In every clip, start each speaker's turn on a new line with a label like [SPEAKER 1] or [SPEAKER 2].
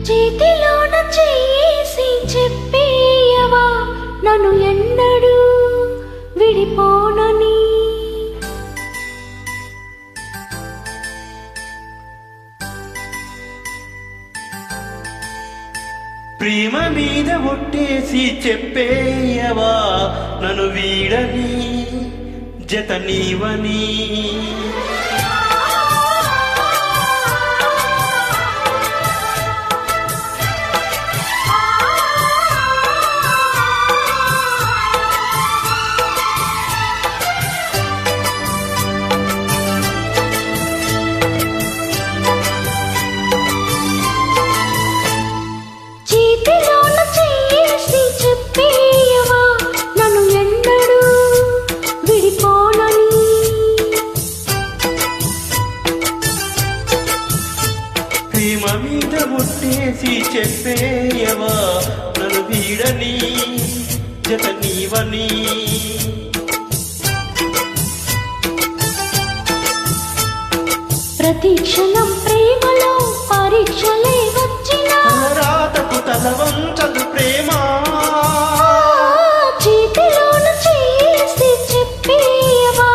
[SPEAKER 1] చేతిలోన చేసి చెప్పేయవా నన్ను ఎన్నడూ విడిపోనని.
[SPEAKER 2] ప్రేమ మీద ఒట్టేసి చెప్పేయవా నన్ను వీడని జత నీవని. ప్రేమ మీద ఒట్టేసి చెప్పేయవా నన్ను వీడని జత నీవని.
[SPEAKER 1] ప్రతి క్షణం ప్రేమలో పరీక్షలే వచ్చిన
[SPEAKER 2] రాతకు తల వంచదు ప్రేమ.
[SPEAKER 1] చేతిలోన చేసి చెప్పేయవా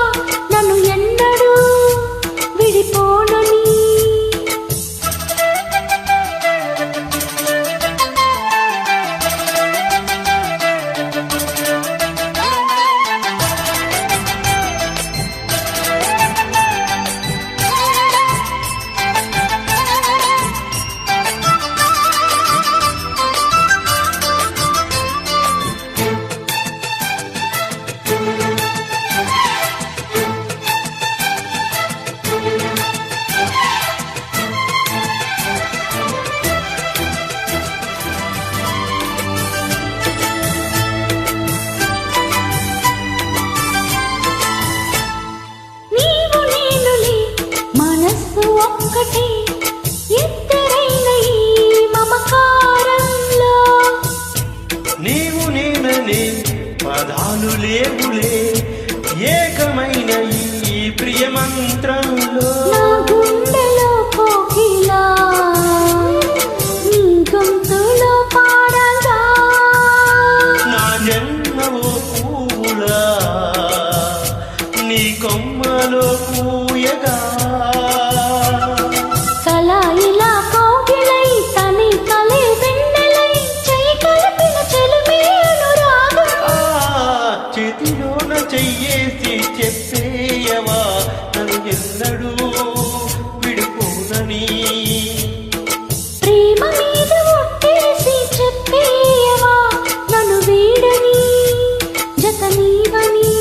[SPEAKER 1] నన్ను ఎన్నడూ విడిపోనని. ఒక్కటే ఇద్దరైన ఈ మమకారంలో
[SPEAKER 2] నీవు నేననే పదాలు లేవులే ఏకమైన ఈ ప్రియమంత్రంలో.
[SPEAKER 1] నా గుండెలో కోకిలా నీ గొంతులో పాడగా
[SPEAKER 2] నా జన్మవో పూలా నీ కొమ్మలో పూయగా. చేతిలోన చెయ్యేసి చెప్పేయవా నన్ను ఎన్నడూ విడిపోనని.
[SPEAKER 1] ప్రేమ మీద ఒట్టేసి చెప్పేయవా నన్ను వీడని జత నీవని.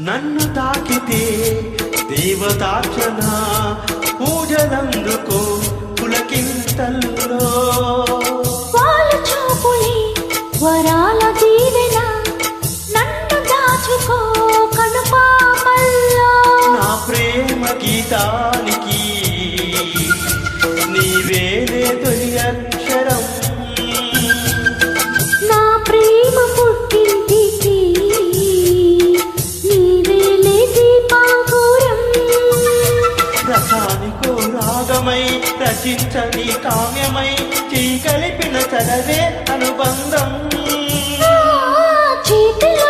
[SPEAKER 2] నన్ను తాకితే దేవతార్చన పూజలందుకో పులకింతల్లో.
[SPEAKER 1] వాళ్ళ చూపులే వరాల దీవెన నన్ను దాచుకో కనుపాపల్లో.
[SPEAKER 2] నా ప్రేమ గీతానికి నీవేలే తొలి అక్షరం.
[SPEAKER 1] నా ప్రేమ పుట్టింటికి నీవేలే దీపాంకురం.
[SPEAKER 2] రసానికో రాగమై రచించని కావ్యమై కలిపిన చదవే అనుబంధం.
[SPEAKER 1] చేతిలో